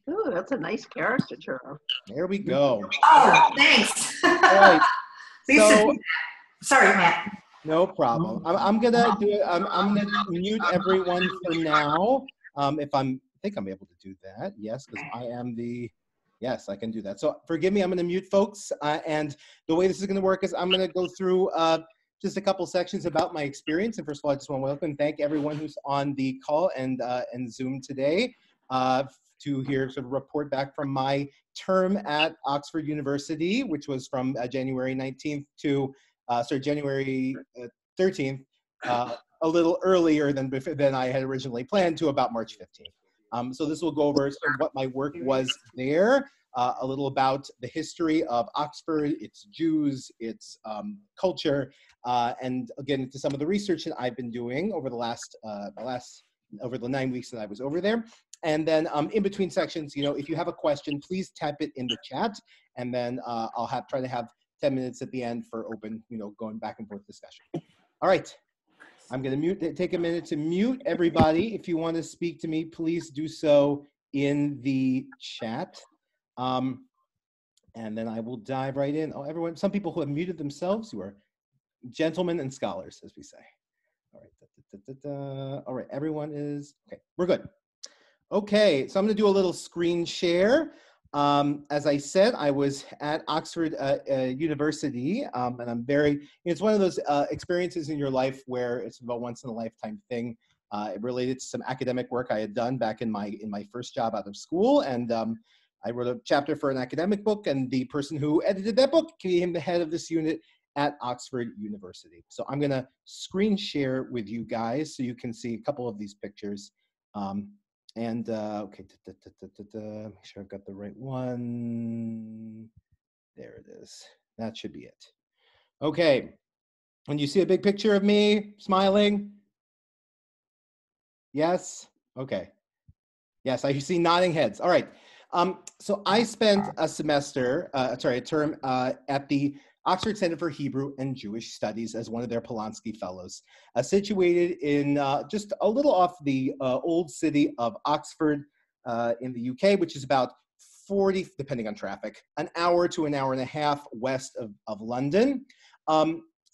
Ooh, that's a nice caricature. There we go. Oh, thanks. All right. So, sorry, Matt. No problem. I'm gonna do it. I'm gonna mute everyone for now. If I think I'm able to do that. Yes, because I am the. Yes, I can do that. So forgive me. I'm gonna mute folks. And the way this is gonna work is I'm gonna go through just a couple sections about my experience. And first of all, I just want to welcome and thank everyone who's on the call and Zoom today to hear sort of report back from my term at Oxford University, which was from January 19th to January 13th, a little earlier than I had originally planned, to about March 15th. So this will go over sort of what my work was there, a little about the history of Oxford, its Jews, its culture, and again into some of the research that I've been doing over over the 9 weeks that I was over there. And then in between sections, if you have a question, please type it in the chat, and then I'll try to have 10 minutes at the end for open, going back and forth discussion. All right, I'm gonna take a minute to mute everybody. If you want to speak to me, please do so in the chat. And then I will dive right in. Oh, everyone, some people who have muted themselves, who are gentlemen and scholars, as we say. All right, all right, everyone is, okay, we're good. Okay, so I'm gonna do a little screen share. As I said, I was at Oxford University, and I'm it's one of those experiences in your life where it's a once in a lifetime thing. It related to some academic work I had done back in my first job out of school, and I wrote a chapter for an academic book, and the person who edited that book became the head of this unit at Oxford University. So I'm gonna screen share with you guys so you can see a couple of these pictures. Okay, make sure I've got the right one. There it is. That should be it. Okay, when you see a big picture of me smiling? Yes? Okay. Yes, I see nodding heads. All right. So I spent a term at the Oxford Center for Hebrew and Jewish Studies as one of their Polanski Fellows, situated in just a little off the old city of Oxford in the UK, which is about 40, depending on traffic, an hour to an hour and a half west of London.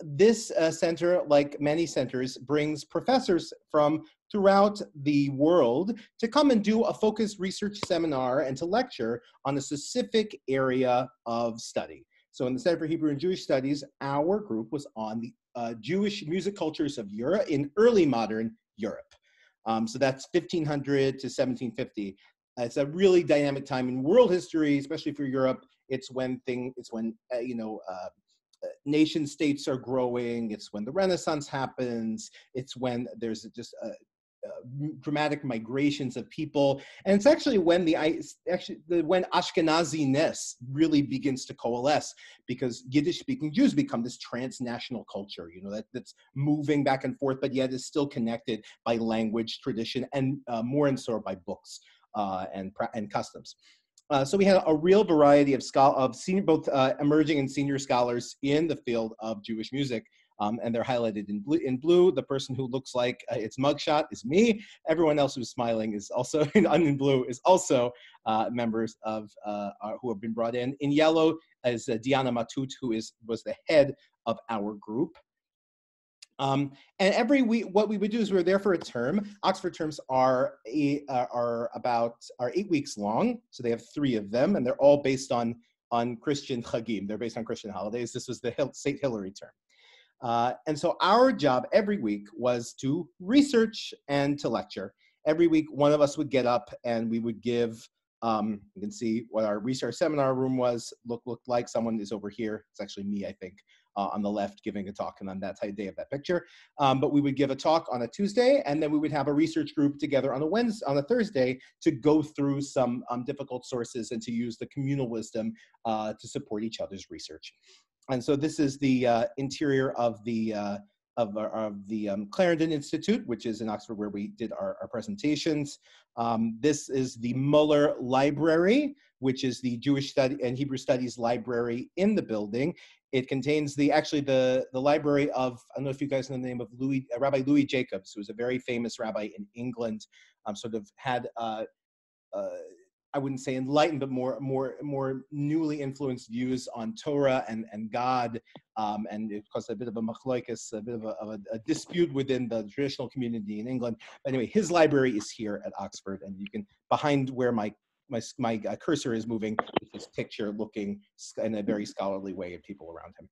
This center, like many centers, brings professors from throughout the world to come and do a focused research seminar and to lecture on a specific area of study. So in the Center for Hebrew and Jewish Studies, our group was on the Jewish music cultures of Europe in early modern Europe. So that's 1500 to 1750. It's a really dynamic time in world history, especially for Europe. It's when nation states are growing. It's when the Renaissance happens. It's when there's just dramatic migrations of people, and it's actually when when Ashkenazi-ness really begins to coalesce, because Yiddish-speaking Jews become this transnational culture, that's moving back and forth, but yet is still connected by language, tradition, and more and so by books and customs. So we had a real variety of both emerging and senior scholars in the field of Jewish music. And they're highlighted in blue. The person who looks like its mugshot is me. Everyone else who's smiling is also in blue is also members of who have been brought in. In yellow is Diana Matut, who was the head of our group. And every week, what we would do is we were there for a term. Oxford terms are 8 weeks long, so they have 3 of them, and they're all based on Christian chagim. They're based on Christian holidays. This was the St. Hilary term. And so our job every week was to research and to lecture. Every week, one of us would get up and we would give, you can see what our research seminar room looked like. Someone is over here. It's actually me, I think, on the left giving a talk, and on that day of that picture. But we would give a talk on a Tuesday, and then we would have a research group together on a Thursday to go through some difficult sources and to use the communal wisdom to support each other's research. And so this is the interior of the Clarendon Institute, which is in Oxford, where we did our presentations. This is the Muller Library, which is the Jewish and Hebrew Studies library in the building. It contains the library of, I don't know if you guys know the name of Rabbi Louis Jacobs, who was a very famous rabbi in England, sort of had I wouldn't say enlightened, but more newly influenced views on Torah and God, and it caused a bit of a machloikus, a bit of a dispute within the traditional community in England. But anyway, his library is here at Oxford, and you can, behind where my cursor is moving, is this picture looking in a very scholarly way at people around him.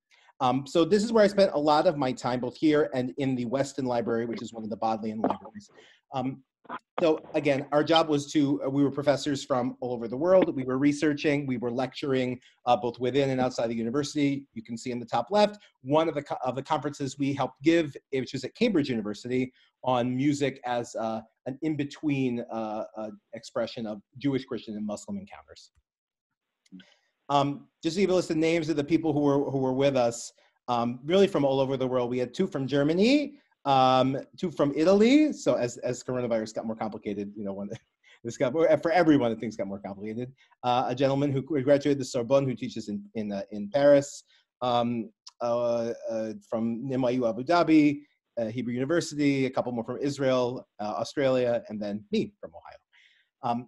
So this is where I spent a lot of my time, both here and in the Weston Library, which is one of the Bodleian libraries. So again, our job was we were professors from all over the world. We were researching, we were lecturing both within and outside the university. You can see in the top left, one of the conferences we helped give, which is at Cambridge University, on music as an in-between expression of Jewish, Christian, and Muslim encounters. Just to give a list of names of the people who were with us, really from all over the world. We had 2 from Germany, 2 from Italy. So as coronavirus got more complicated, you know, this got more, for everyone, things got more complicated. A gentleman who graduated the Sorbonne, who teaches in Paris, from NYU Abu Dhabi, Hebrew University, a couple more from Israel, Australia, and then me from Ohio.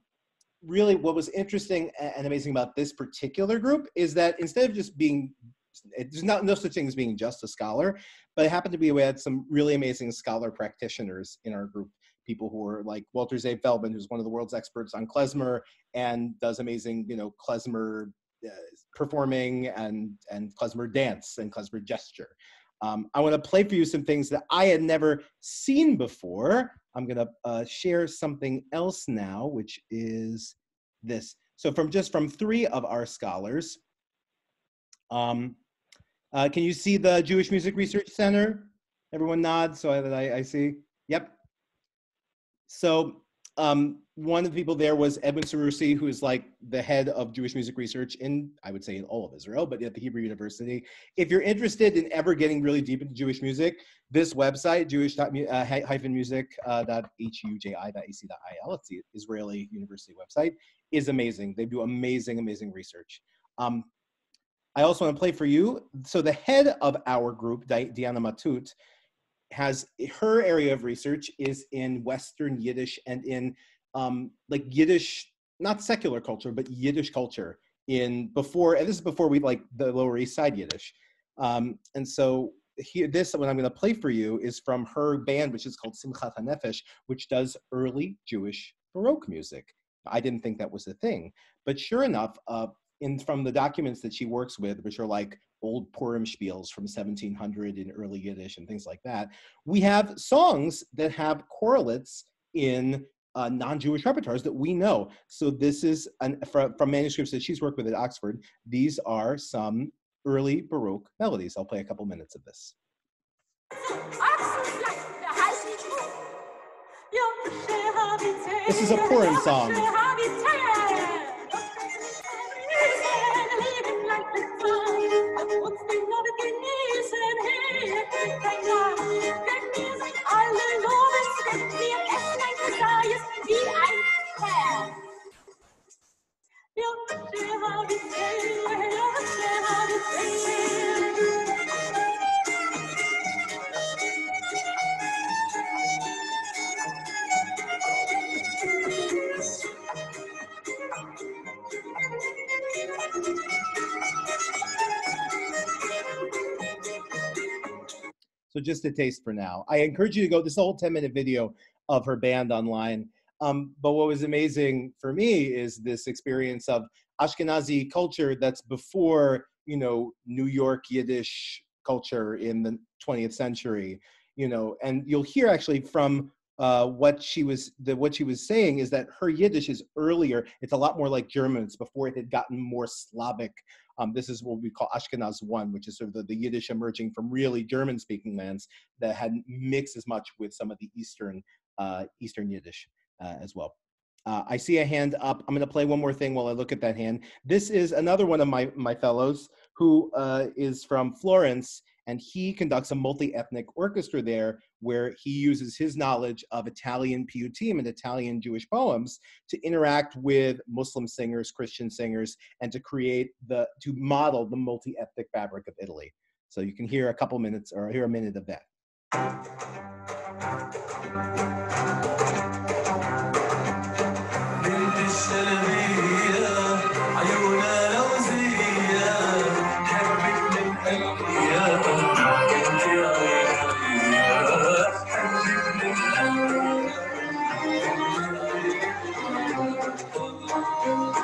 Really, what was interesting and amazing about this particular group is that instead of just being, there's no such thing as being just a scholar, but it happened to be, we had some really amazing scholar practitioners in our group. People who were like Walter Zabe Feldman, who's one of the world's experts on klezmer and does amazing, you know, klezmer performing and klezmer dance and klezmer gesture. I want to play for you some things that I had never seen before. I'm going to share something else now, which is this. So from 3 of our scholars. Can you see the Jewish Music Research Center? Everyone nod so that I see. Yep. So one of the people there was Edwin Sarusi, who is like the head of Jewish music research in, I would say, in all of Israel, but at the Hebrew University. If you're interested in ever getting really deep into Jewish music, this website, jewish-music.huji.ac.il, it's the Israeli university website, is amazing. They do amazing, amazing research. I also want to play for you. So the head of our group, Diana Matut, has her area of research is in Western Yiddish and in like Yiddish, not secular culture, but Yiddish culture and this is before we like the Lower East Side Yiddish. And so here, what I'm going to play for you is from her band, which is called Simchat HaNefesh, which does early Jewish Baroque music. I didn't think that was a thing, but sure enough, from the documents that she works with, which are like old Purim spiels from 1700 in early Yiddish and things like that, we have songs that have correlates in non-Jewish repertoires that we know. So this is from manuscripts that she's worked with at Oxford. These are some early Baroque melodies. I'll play a couple minutes of this. This is a Purim song. So just a taste for now. I encourage you to go, this is a whole 10-minute video of her band online. But what was amazing for me is this experience of Ashkenazi culture that's before, you know, New York Yiddish culture in the 20th century, you know, and you'll hear actually from what she was saying is that her Yiddish is earlier. It's a lot more like German. It's before it had gotten more Slavic. This is what we call Ashkenaz 1, which is sort of the Yiddish emerging from really German-speaking lands that hadn't mixed as much with some of the Eastern Yiddish as well. I see a hand up. I'm going to play one more thing while I look at that hand. This is another one of my fellows who is from Florence, and he conducts a multi-ethnic orchestra there where he uses his knowledge of Italian piyutim and Italian Jewish poems to interact with Muslim singers, Christian singers, and to model the multi-ethnic fabric of Italy. So you can hear a couple minutes, or hear a minute of that.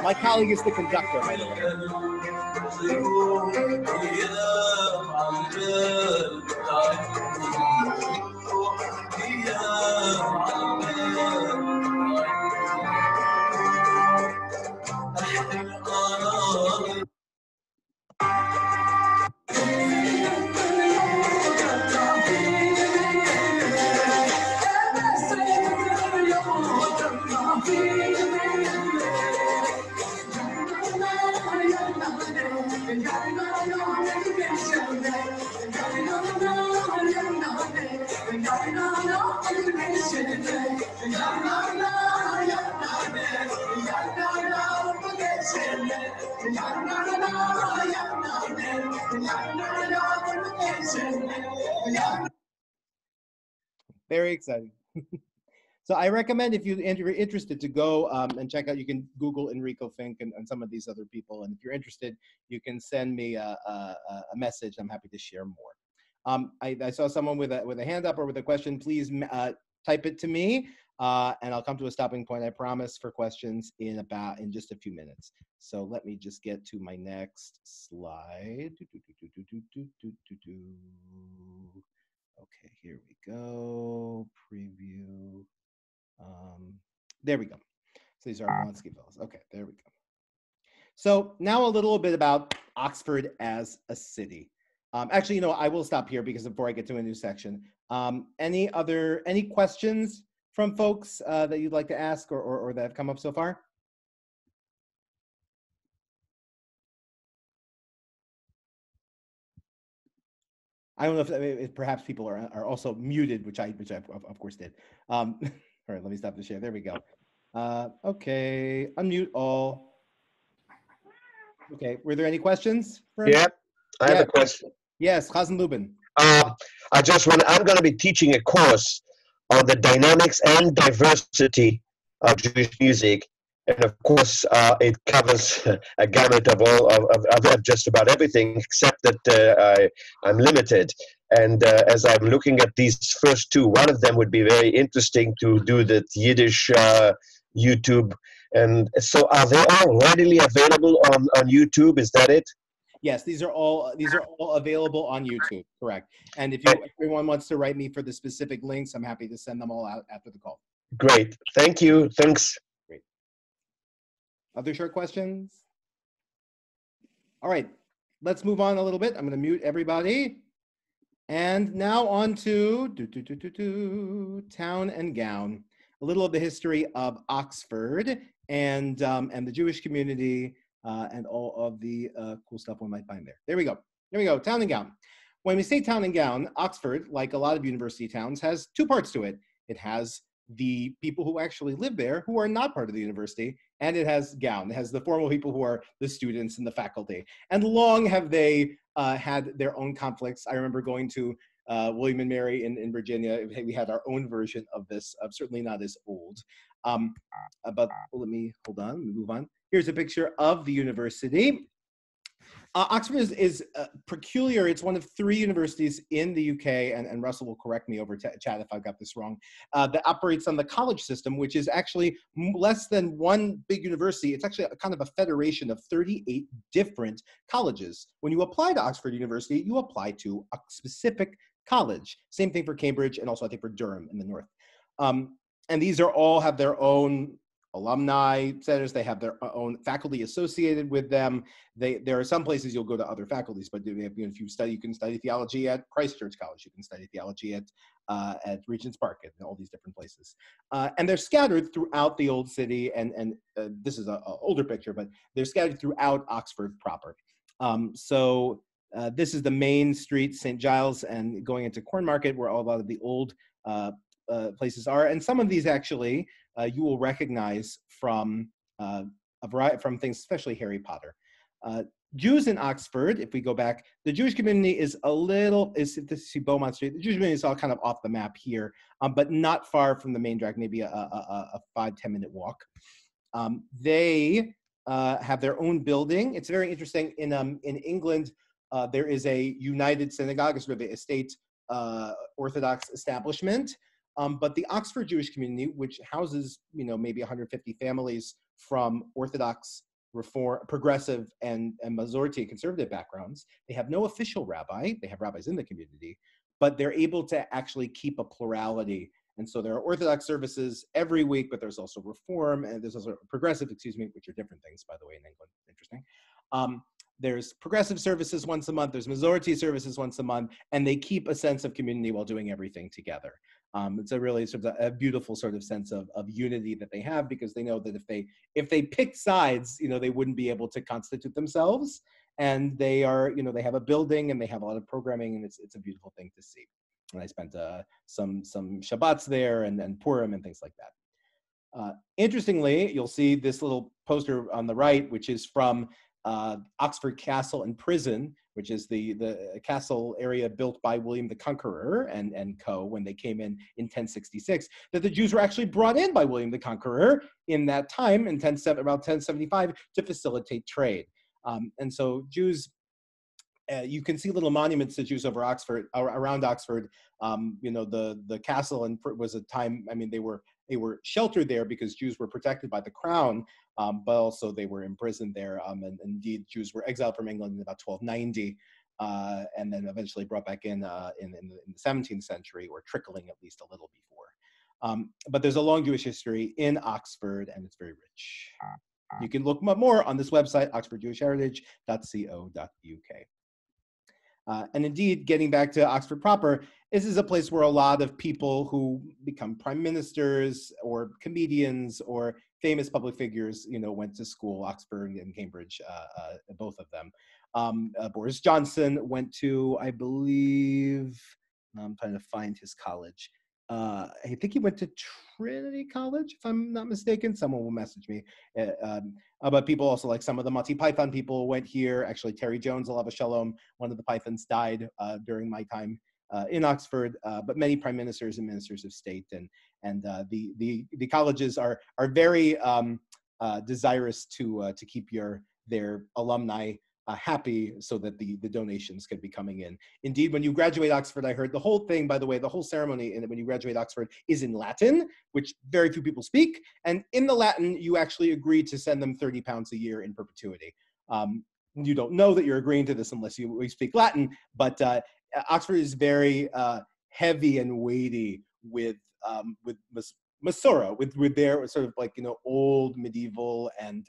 My colleague is the conductor, by the way. Very exciting. So I recommend if you're interested to go and check out, you can Google Enrico Fink and some of these other people. And if you're interested, you can send me a message. I'm happy to share more. I saw someone with a hand up or with a question. Please type it to me and I'll come to a stopping point, I promise, for questions in just a few minutes. So let me just get to my next slide. Okay, here we go. Preview. There we go. So these are Blonsky fellows. Okay, there we go. So now a little bit about Oxford as a city. Actually, you know, I will stop here because before I get to a new section. Any questions from folks that you'd like to ask or that have come up so far? I don't know if perhaps people are also muted, which I of course did. All right, let me stop the share. There we go. Okay, unmute all. Okay, were there any questions? Yeah, I have a question. Yes, Hazzan Lubin. I'm going to be teaching a course on the dynamics and diversity of Jewish music. And of course, it covers a gamut of of just about everything, except that I'm limited. And as I'm looking at these first two, one of them would be very interesting to do the Yiddish YouTube. And so are they all readily available on YouTube? Is that it? Yes, these are all available on YouTube, correct. And if everyone wants to write me for the specific links, I'm happy to send them all out after the call. Great. Thank you. Thanks. Great. Other short questions? All right, let's move on a little bit. I'm going to mute everybody. And now on to town and gown. A little of the history of Oxford and the Jewish community and all of the cool stuff one might find there. There we go. There we go. Town and gown. When we say town and gown, Oxford, like a lot of university towns, has two parts to it. It has the people who actually live there who are not part of the university, and it has gown. It has the formal people who are the students and the faculty. And long have they had their own conflicts. I remember going to William and Mary in Virginia. We had our own version of this, certainly not as old. But let me, hold on, let me move on. Here's a picture of the university. Oxford is peculiar. It's one of 3 universities in the UK, and Russell will correct me over chat if I've got this wrong, that operates on the college system, which is actually less than one big university. It's actually a kind of a federation of 38 different colleges. When you apply to Oxford University, you apply to a specific college. Same thing for Cambridge and also I think for Durham in the north. And these are all have their own alumni centers. They have their own faculty associated with them. There are some places you'll go to other faculties, but if you can study theology at Christ Church College, you can study theology at Regent's Park, and all these different places. And they're scattered throughout the old city, and this is an older picture, but they're scattered throughout Oxford proper. This is the main street, St. Giles, and going into Corn Market, where a lot of the old places are. And some of these actually you will recognize from a variety from things, especially Harry Potter. Jews in Oxford, if we go back, the Jewish community is see Beaumont Street. The Jewish community is all kind of off the map here, but not far from the main drag, maybe a 5-10 minute walk. They have their own building. It's very interesting. In England, there is a United Synagogue, a sort of a state Orthodox establishment. But the Oxford Jewish community, which houses, maybe 150 families from Orthodox reform, progressive, and majority conservative backgrounds. They have no official rabbi. They have rabbis in the community, but they're able to actually keep a plurality. And so there are Orthodox services every week, but there's also Reform, and there's also progressive, excuse me, which are different things, by the way, in England. Interesting. There's progressive services once a month, there's majority services once a month, and they keep a sense of community while doing everything together. It's a really sort of a beautiful sort of sense of unity that they have, because they know that if they picked sides, they wouldn't be able to constitute themselves. And they are, they have a building and they have a lot of programming, and it's a beautiful thing to see. And I spent some Shabbats there and Purim and things like that. Interestingly, you'll see this little poster on the right, which is from Oxford Castle and Prison, which is the castle area built by William the Conqueror and co. when they came in 1066, that the Jews were actually brought in by William the Conqueror in that time, in about 1075, to facilitate trade. And so Jews, you can see little monuments to Jews over Oxford, around Oxford. The castle was a time, they were sheltered there because Jews were protected by the crown, but also they were imprisoned there. And indeed, Jews were exiled from England in about 1290, and then eventually brought back in the 17th century, or trickling at least a little before. But there's a long Jewish history in Oxford, and it's very rich. You can look more on this website, oxfordjewishheritage.co.uk. And indeed, getting back to Oxford proper, this is a place where a lot of people who become prime ministers or comedians or famous public figures, went to school, Oxford and Cambridge, both of them. Boris Johnson went to, I believe, I'm trying to find his college. I think he went to Trinity College, if I'm not mistaken. Someone will message me. But people also, like some of the Monty Python people went here. Actually, Terry Jones, Alav Shalom, one of the Pythons, died during my time in Oxford. But many prime ministers and ministers of state and the colleges are very desirous to keep their alumni happy, so that the donations could be coming in. Indeed, when you graduate Oxford, I heard the whole thing, by the way, the whole ceremony when you graduate Oxford is in Latin, which very few people speak. And in the Latin, you actually agree to send them £30 a year in perpetuity. You don't know that you're agreeing to this unless you speak Latin, but Oxford is very heavy and weighty with Masorah, with their sort of old medieval and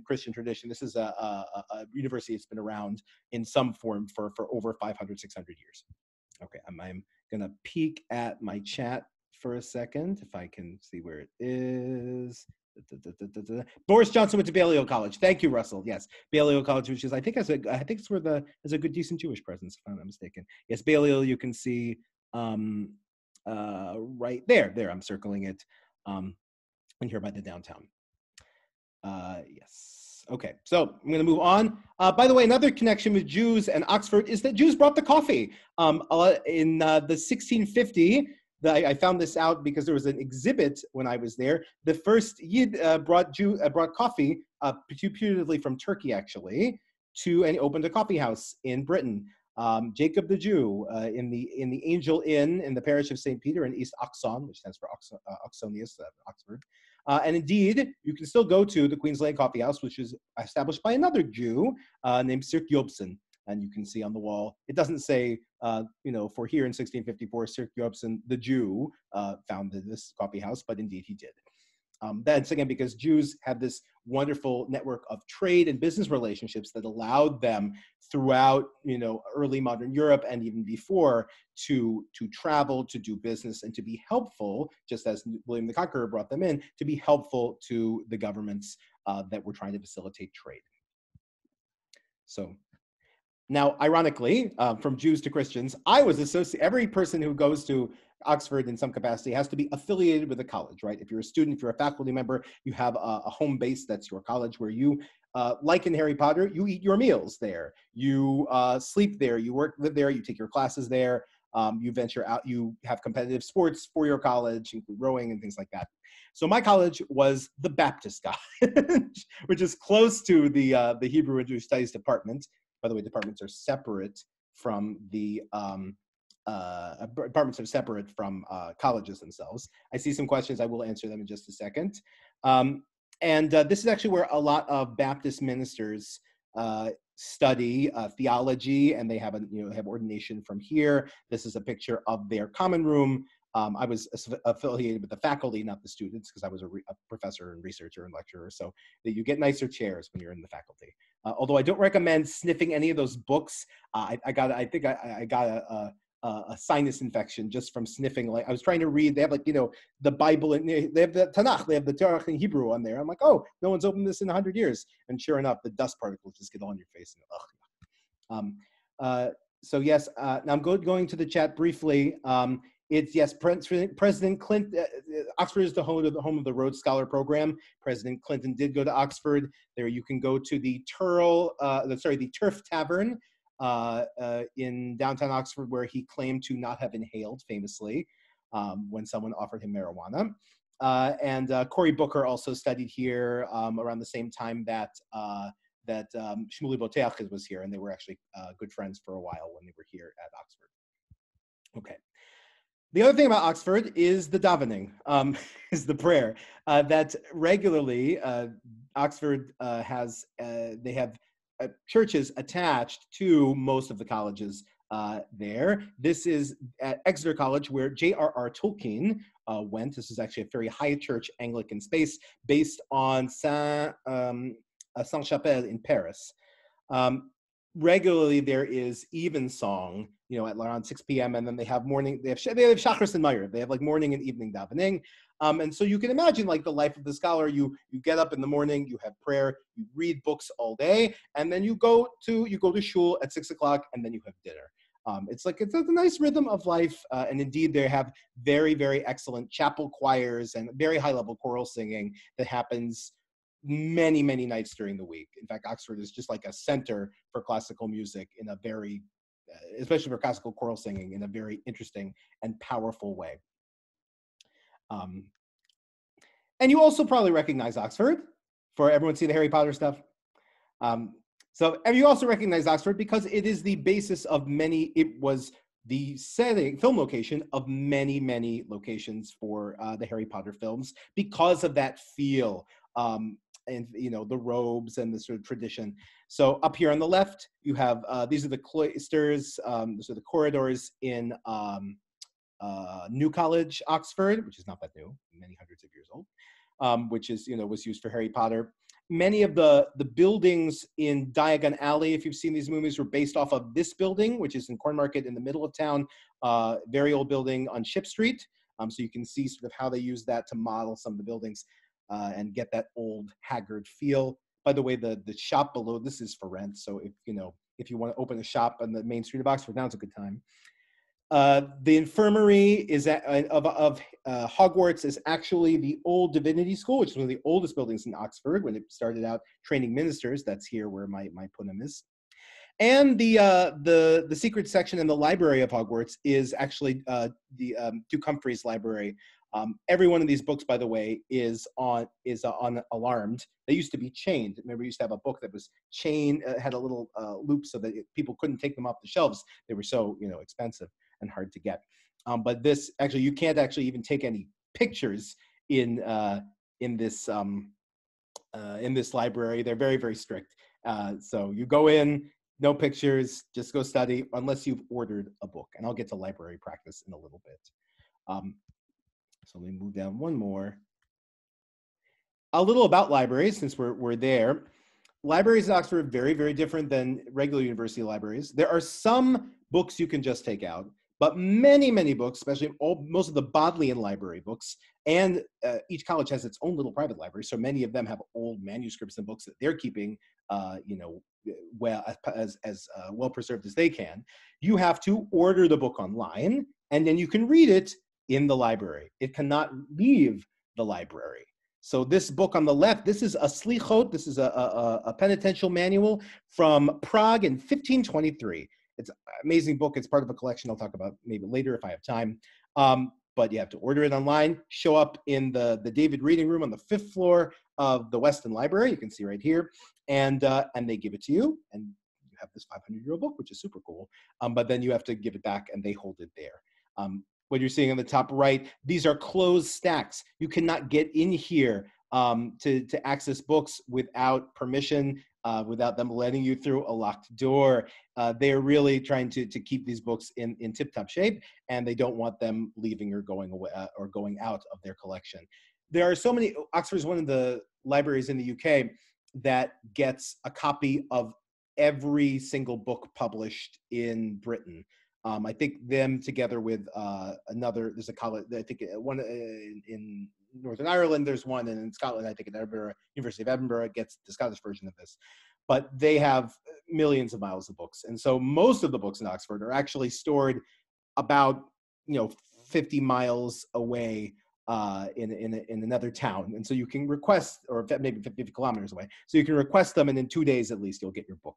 Christian tradition. This is a university that's been around in some form for over 500, 600 years. Okay, I'm gonna peek at my chat for a second, if I can see where it is. Boris Johnson went to Balliol College. Thank you, Russell. Yes, Balliol College, which is, I think it's where there's a good, decent Jewish presence, if I'm not mistaken. Yes, Balliol, you can see right there. There, I'm circling it, and here by the downtown. Yes. Okay, so I'm going to move on. By the way, another connection with Jews and Oxford is that Jews brought the coffee. In the 1650, I found this out because there was an exhibit when I was there. The first Yid brought coffee, putatively from Turkey, actually, and opened a coffee house in Britain. Jacob the Jew in the Angel Inn in the parish of St. Peter in East Oxon, which stands for Oxonius, Oxford. And indeed, you can still go to the Queen's Lane Coffee House, which is established by another Jew named Sirk Jobson. And you can see on the wall, it doesn't say, for here in 1654, Sirk Jobson, the Jew, founded this coffee house, but indeed he did. That's again because Jews have this wonderful network of trade and business relationships that allowed them throughout, early modern Europe and even before to travel, to do business, and to be helpful, just as William the Conqueror brought them in, to be helpful to the governments that were trying to facilitate trade. So now, ironically, from Jews to Christians, every person who goes to Oxford in some capacity has to be affiliated with a college, right? If you're a student, if you're a faculty member, you have a home base that's your college where you, like in Harry Potter, you eat your meals there, you sleep there, you live there, you take your classes there, you venture out, you have competitive sports for your college, include rowing and things like that. So my college was the Baptist College, which is close to the Hebrew and Jewish Studies department. By the way, departments are separate from colleges themselves. I see some questions. I will answer them in just a second. And this is actually where a lot of Baptist ministers study theology, and they have have ordination from here. This is a picture of their common room. I was affiliated with the faculty, not the students, because I was a professor and researcher and lecturer. So that you get nicer chairs when you're in the faculty. Although I don't recommend sniffing any of those books. I got a sinus infection just from sniffing. Like, I was trying to read. They have the Bible, and they have the Tanakh. They have the Torah in Hebrew on there. I'm like, oh, no one's opened this in 100 years. And sure enough, the dust particles just get on your face. So yes, now I'm going to the chat briefly. It's yes, President Clinton. Oxford is the home of the Rhodes Scholar Program. President Clinton did go to Oxford. There you can go to the Turf Tavern in downtown Oxford, where he claimed to not have inhaled, famously, when someone offered him marijuana. And Cory Booker also studied here around the same time that Shmuley Boteach was here, and they were actually good friends for a while when they were here at Oxford. Okay. The other thing about Oxford is the davening, is the prayer. That regularly Oxford has, they have churches attached to most of the colleges there. This is at Exeter College, where J.R.R. Tolkien went. This is actually a very high church Anglican space based on Saint-Chapelle in Paris. Regularly there is evensong, at around 6 p.m. and then they have Shachris and Meyer. They have morning and evening davening. And so you can imagine the life of the scholar. You get up in the morning, you have prayer, you read books all day, and then you go to shul at 6 o'clock, and then you have dinner. It's a nice rhythm of life. And indeed, they have very, very excellent chapel choirs and very high level choral singing that happens many, many nights during the week. In fact, Oxford is just like a center for classical music in a very, especially for classical choral singing, in a very interesting and powerful way. And you also probably recognize Oxford. For everyone see the Harry Potter stuff? So you also recognize Oxford because it is the basis of it was the film location of many, many locations for the Harry Potter films, because of that feel. And the robes and the sort of tradition. So up here on the left, you have these are the cloisters, these are the corridors in New College, Oxford, which is not that new, many hundreds of years old, which is was used for Harry Potter. Many of the buildings in Diagon Alley, if you've seen these movies, were based off of this building, which is in Cornmarket in the middle of town, very old building on Ship Street. So you can see sort of how they use that to model some of the buildings. And get that old haggard feel. By the way, the shop below this is for rent. So if you want to open a shop on the main street of Oxford, now's a good time. The infirmary is of Hogwarts is actually the old divinity school, which is one of the oldest buildings in Oxford when it started out training ministers. That's here where my punim is. And the secret section in the library of Hogwarts is actually the Duke Humphreys Library. Every one of these books, by the way, is unalarmed. They used to be chained. Remember, we used to have a book that was chained, had a little loop so that people couldn't take them off the shelves. They were so expensive and hard to get. But this actually, you can't actually even take any pictures in this library. They're very, very strict. So you go in, no pictures, just go study, unless you've ordered a book. And I'll get to library practice in a little bit. So let me move down one more. A little about libraries, since we're there. Libraries in Oxford are very, very different than regular university libraries. There are some books you can just take out, but many, many books, especially most of the Bodleian Library books, and each college has its own little private library, so many of them have old manuscripts and books that they're keeping, well preserved as they can. You have to order the book online, and then you can read it in the library. It cannot leave the library. So this book on the left, this is a slichot. This is a penitential manual from Prague in 1523. It's an amazing book. It's part of a collection I'll talk about maybe later if I have time. But you have to order it online, show up in the David Reading Room on the 5th floor of the Weston Library. You can see right here. And they give it to you. And you have this 500-year-old book, which is super cool. But then you have to give it back and they hold it there. What you're seeing on the top right, these are closed stacks. You cannot get in here to access books without permission, without them letting you through a locked door. They're really trying to keep these books in tip-top shape, and they don't want them leaving or going away or going out of their collection. There are so many. Oxford is one of the libraries in the UK that gets a copy of every single book published in Britain. I think them together with there's a college, I think one in Northern Ireland, there's one, and in Scotland, I think at Edinburgh, University of Edinburgh gets the Scottish version of this. But they have millions of miles of books. And so most of the books in Oxford are actually stored about 50 miles away in another town. And so you can request, or maybe 50 kilometers away. So you can request them, and in 2 days at least you'll get your book.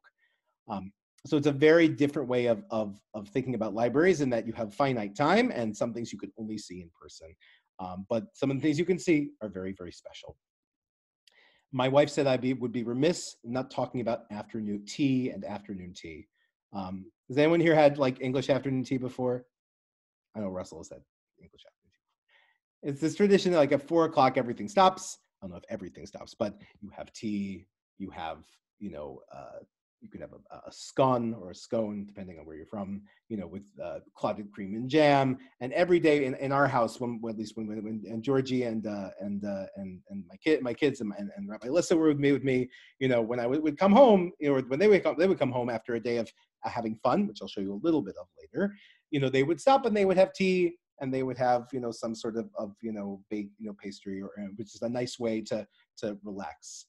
So it's a very different way of thinking about libraries, in that you have finite time and some things you could only see in person. But some of the things you can see are very, very special. My wife said I would be remiss not talking about afternoon tea and afternoon tea. Has anyone here had like English afternoon tea before? I know Russell has had English afternoon tea. It's this tradition that like at 4 o'clock everything stops. I don't know if everything stops, but you have tea, you have, you could have a scone or a scone, depending on where you're from, with clotted cream and jam. And every day in our house, when Georgie and my kids and Rabbi Lissa were with me, when I would come home, or when they would come home after a day of having fun, which I'll show you a little bit of later. They would stop and they would have tea, and they would have some sort of baked pastry, or which is a nice way to relax.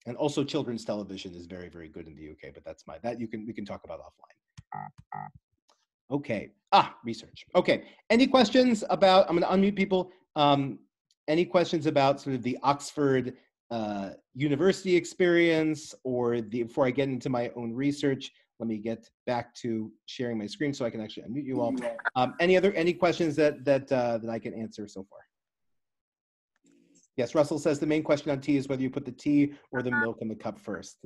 And also children's television is very, very good in the UK, but that's we can talk about offline. Okay, research. Okay, any questions about, I'm gonna unmute people. Any questions about sort of the Oxford university experience, or before I get into my own research, let me get back to sharing my screen so I can actually unmute you all. Any questions that I can answer so far? Yes, Russell says the main question on tea is whether you put the tea or the milk in the cup first.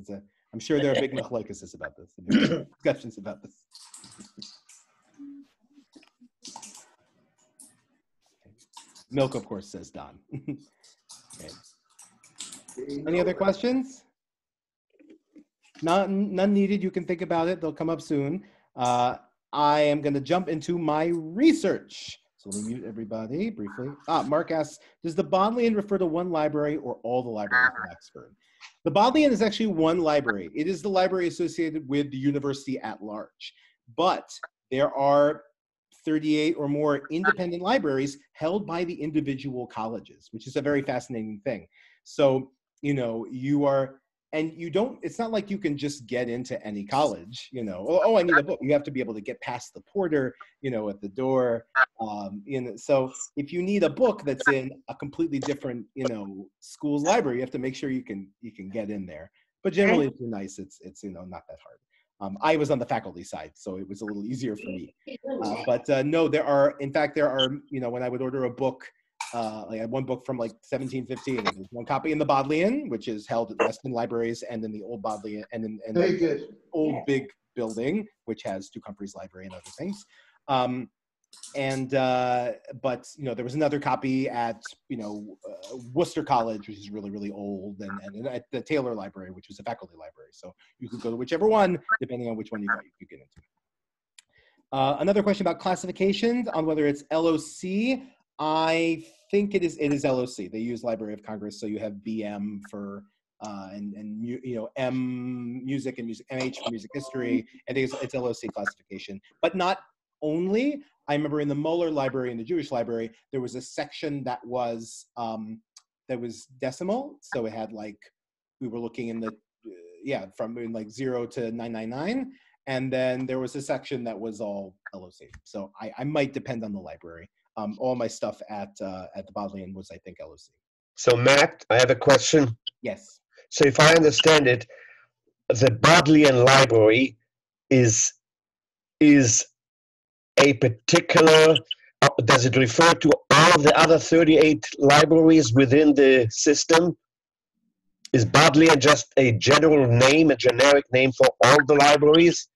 I'm sure there are big machlokes about this, discussions about this. Okay. Milk, of course, says Don. Okay. Any other questions? None needed. You can think about it. They'll come up soon. I am going to jump into my research. So let me mute everybody briefly. Mark asks, does the Bodleian refer to one library or all the libraries in Oxford? The Bodleian is actually one library. It is the library associated with the university at large. But there are 38 or more independent libraries held by the individual colleges, which is a very fascinating thing. So, it's not like you can just get into any college, oh, I need a book. You have to be able to get past the porter, at the door. So if you need a book that's in a completely different, school's library, you have to make sure you can get in there. But generally, if you're nice, it's not that hard. I was on the faculty side, so it was a little easier for me. But no, there are, when I would order a book, I had one book from like 1715. There's one copy in the Bodleian, which is held at Weston Libraries, and in the old Bodleian, and in the old big building, which has Duke Humphreys Library and other things. But there was another copy at Worcester College, which is really, really old, and at the Taylor Library, which was a faculty library. So you could go to whichever one, depending on which one you thought you could get into. Another question about classifications on whether it's LOC. I think it is LOC. They use Library of Congress, so you have BM for M music and music, MH for music history. I think it's LOC classification, but not only. I remember in the Muller Library and the Jewish Library, there was a section that was decimal. So it had we were looking in the from like 0 to 999, and then there was a section that was all LOC. So I might depend on the library. All my stuff at the Bodleian was, I think, LOC. So Matt, I have a question. Yes. So if I understand it, the Bodleian Library is a particular, does it refer to all the other 38 libraries within the system? Is Bodleian just a general name, a generic name for all the libraries?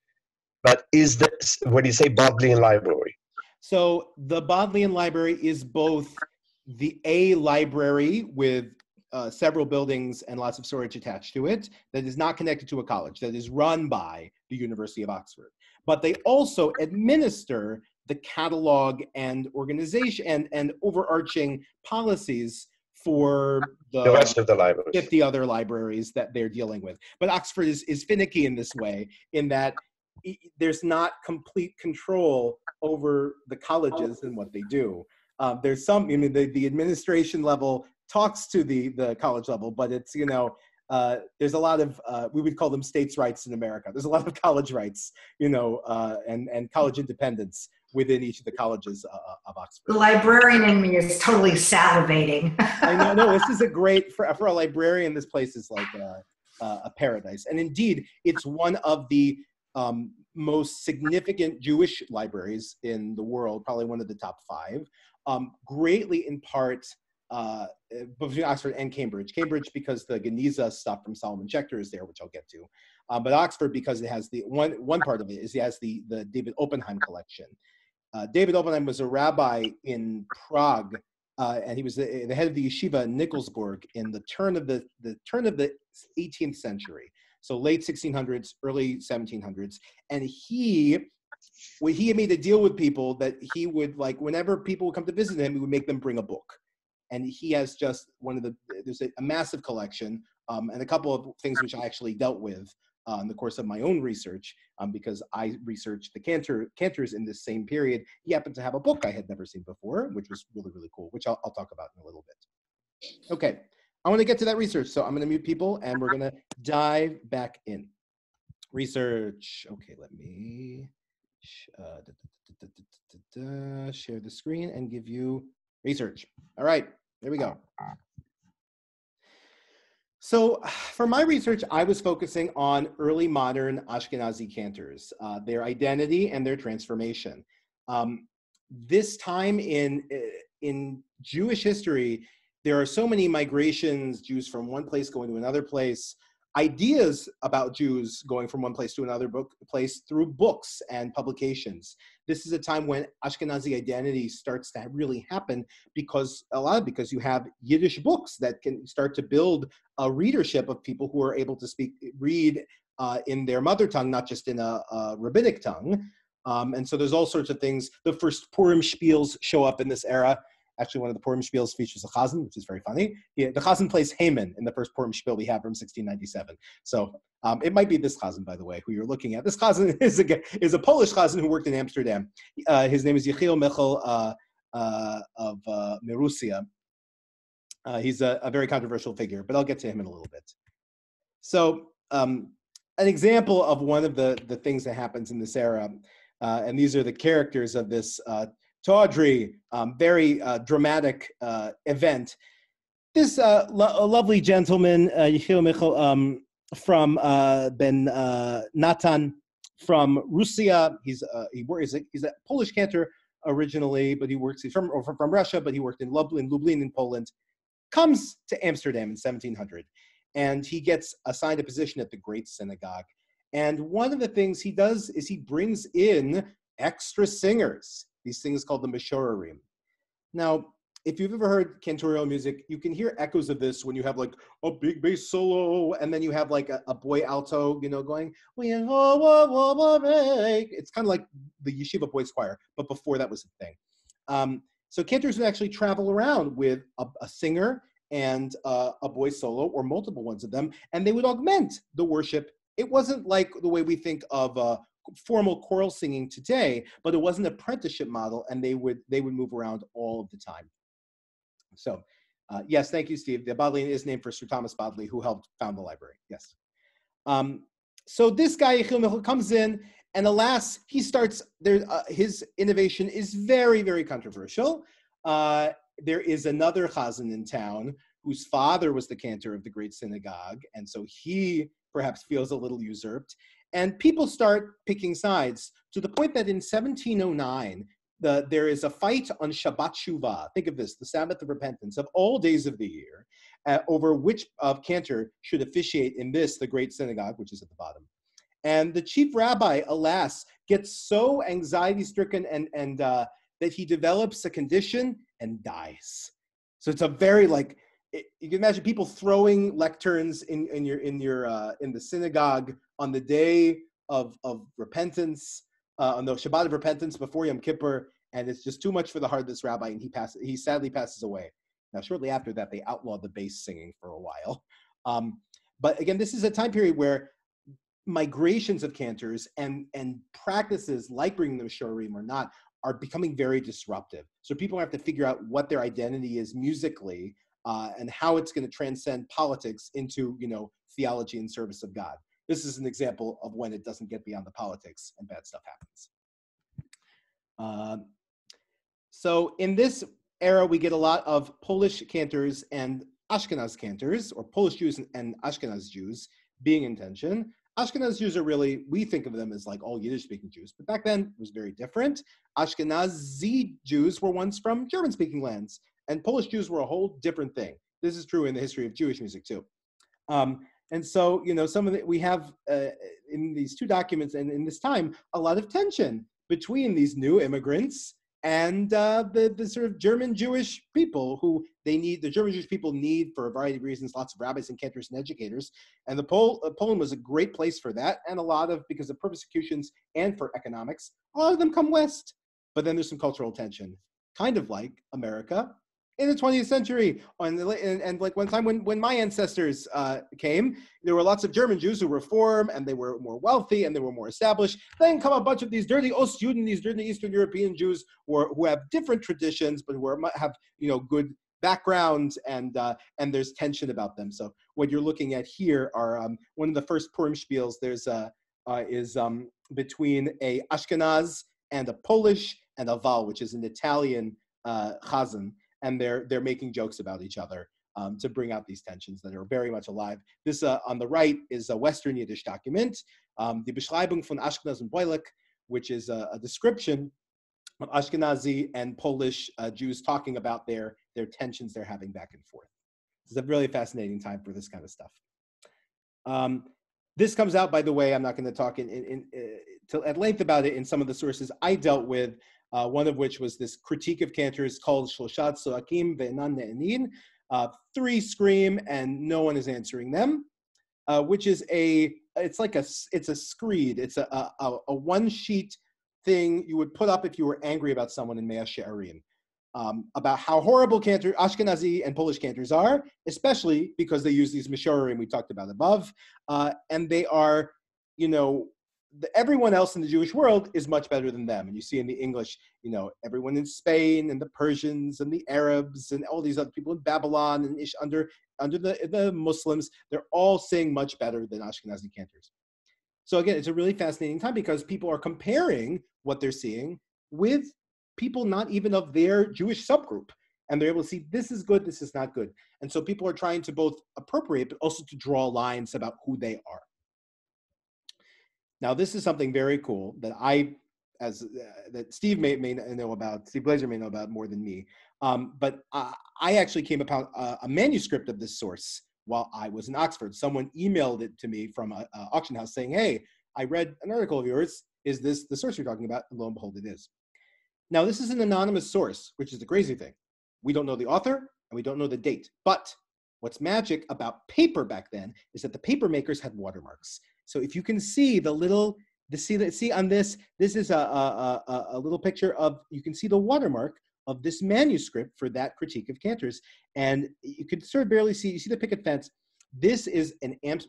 But is that, when you say Bodleian Library? So the Bodleian Library is both a library with several buildings and lots of storage attached to it that is not connected to a college, that is run by the University of Oxford. But they also administer the catalog and organization and overarching policies for The rest of the libraries. 50 other libraries that they're dealing with. But Oxford is finicky in this way, in that there's not complete control over the colleges and what they do. There's some, I mean, the administration level talks to the college level, but it's, you know, there's a lot of, we would call them states' rights in America. There's a lot of college rights, you know, and college independence within each of the colleges of Oxford. The librarian in me is totally salivating. I know, no, this is a great, for a librarian, this place is like a paradise. And indeed, it's one of the most significant Jewish libraries in the world, probably one of the top 5, greatly in part between Oxford and Cambridge. Cambridge because the Geniza stuff from Solomon Schechter is there, which I'll get to. But Oxford because it has the, one part of it is it has the David Oppenheim collection. David Oppenheim was a rabbi in Prague, and he was the head of the yeshiva in Nikolsburg in the turn of the 18th century. So late 1600s, early 1700s. And he made a deal with people that he would, like, whenever people would come to visit him, he would make them bring a book. And he has just there's a massive collection and a couple of things which I actually dealt with in the course of my own research, because I researched the cantors in this same period. He happened to have a book I had never seen before, which was really, really cool, which I'll talk about in a little bit. Okay, I want to get to that research, so I'm going to mute people and we're going to dive back in. Research. Okay, let me share the screen and give you research. All right, there we go. So for my research, I was focusing on early modern Ashkenazi cantors, their identity and their transformation. This time in Jewish history, there are so many migrations, Jews from one place going to another place, ideas about Jews going from one place to another place through books and publications. This is a time when Ashkenazi identity starts to really happen because you have Yiddish books that can start to build a readership of people who are able to read in their mother tongue, not just in a rabbinic tongue. And so there's all sorts of things. The first Purim spiels show up in this era. Actually, one of the Purim spiels features a Chazan, which is very funny. The Chazan plays Haman in the first Purim spiel we have from 1697. So it might be this Chazan, by the way, who you're looking at. This Chazan is a Polish Chazan who worked in Amsterdam. His name is Yechiel Michal of Merusia. He's a very controversial figure, but I'll get to him in a little bit. So an example of one of the things that happens in this era, and these are the characters of this tawdry, very dramatic event. This lovely gentleman, Yechiel Michal, from Ben Natan, from Russia. He's a Polish cantor originally, but he's from Russia, but he worked in Lublin in Poland. Comes to Amsterdam in 1700, and he gets assigned a position at the Great Synagogue. And one of the things he does is he brings in extra singers. These things called the Meshorerim. Now, if you've ever heard cantorial music, you can hear echoes of this when you have like a big bass solo, and then you have like a boy alto, you know, going, it's kind of like the yeshiva boys choir, but before that was a thing. So cantors would actually travel around with a singer and a boy solo, or multiple ones of them, and they would augment the worship. It wasn't like the way we think of formal choral singing today, but it was an apprenticeship model, and they would move around all of the time. So, yes, thank you, Steve. The Bodleian is named for Sir Thomas Bodley, who helped found the library. Yes. So this guy Yechiel Michal comes in, and alas, he starts there. His innovation is very, very controversial. There is another Chazan in town whose father was the cantor of the Great Synagogue, and so he perhaps feels a little usurped. And people start picking sides to the point that in 1709, there is a fight on Shabbat Shuvah. Think of this, the Sabbath of repentance of all days of the year, over which cantor should officiate in this, the Great Synagogue, which is at the bottom. And the chief rabbi, alas, gets so anxiety-stricken and that he develops a condition and dies. So it's a very you can imagine people throwing lecterns in the synagogue on the day of repentance, on the Shabbat of repentance before Yom Kippur, and it's just too much for the heart of this rabbi, and he sadly passes away. Now, shortly after that, they outlawed the bass singing for a while. But again, this is a time period where migrations of cantors and practices like bringing the Mishorim or not are becoming very disruptive. So people have to figure out what their identity is musically and how it's going to transcend politics into, theology and service of God. This is an example of when it doesn't get beyond the politics and bad stuff happens. So in this era, we get a lot of Polish cantors and Ashkenaz cantors, or Polish Jews and Ashkenaz Jews being in tension. Ashkenaz Jews are really, we think of them as like all Yiddish-speaking Jews, but back then it was very different. Ashkenazi Jews were ones from German-speaking lands, and Polish Jews were a whole different thing. This is true in the history of Jewish music too. And so, some of it we have in these two documents and in this time, a lot of tension between these new immigrants and the sort of German Jewish people who the German Jewish people need, for a variety of reasons, lots of rabbis and cantors and educators. And Poland was a great place for that. And because of persecutions and for economics, a lot of them come west. But then there's some cultural tension, kind of like America in the 20th century. And like one time when my ancestors came, there were lots of German Jews who reform, and they were more wealthy and they were more established. Then come a bunch of these dirty Ostjuden, these dirty Eastern European Jews who have different traditions, but who have good backgrounds, and there's tension about them. So what you're looking at here are one of the first Purim spiels. There's is between a Ashkenaz and a Polish and a Val, which is an Italian Hazzan. And they're making jokes about each other to bring out these tensions that are very much alive. This on the right is a Western Yiddish document, Die Beschreibung von Ashkenaz und Bodleian, which is a description of Ashkenazi and Polish Jews talking about their tensions they're having back and forth. It's a really fascinating time for this kind of stuff. This comes out, by the way, I'm not going to talk at length about it in some of the sources I dealt with, one of which was this critique of cantors called Shloshat Soakim Ve'enan Ne'enin, 3 scream and no one is answering them, which is it's a screed. It's a one-sheet thing you would put up if you were angry about someone in Mea She'arim, about how horrible Ashkenazi and Polish cantors are, especially because they use these Mishorim we talked about above, and they are, everyone else in the Jewish world is much better than them. And you see in the English, everyone in Spain and the Persians and the Arabs and all these other people in Babylon and under the Muslims, they're all saying much better than Ashkenazi cantors. So again, it's a really fascinating time because people are comparing what they're seeing with people not even of their Jewish subgroup. And they're able to see this is good, this is not good. And so people are trying to both appropriate, but also to draw lines about who they are. Now, this is something very cool that that Steve may know about, Steve Blazer may know about more than me. But I actually came upon a manuscript of this source while I was in Oxford. Someone emailed it to me from an auction house saying, hey, I read an article of yours. Is this the source you're talking about? And lo and behold, it is. Now, this is an anonymous source, which is the crazy thing. We don't know the author and we don't know the date. But what's magic about paper back then is that the paper makers had watermarks. So if you can see see on this is a little picture of, you can see the watermark of this manuscript for that critique of cantors. And you could sort of barely see, you see the picket fence. This is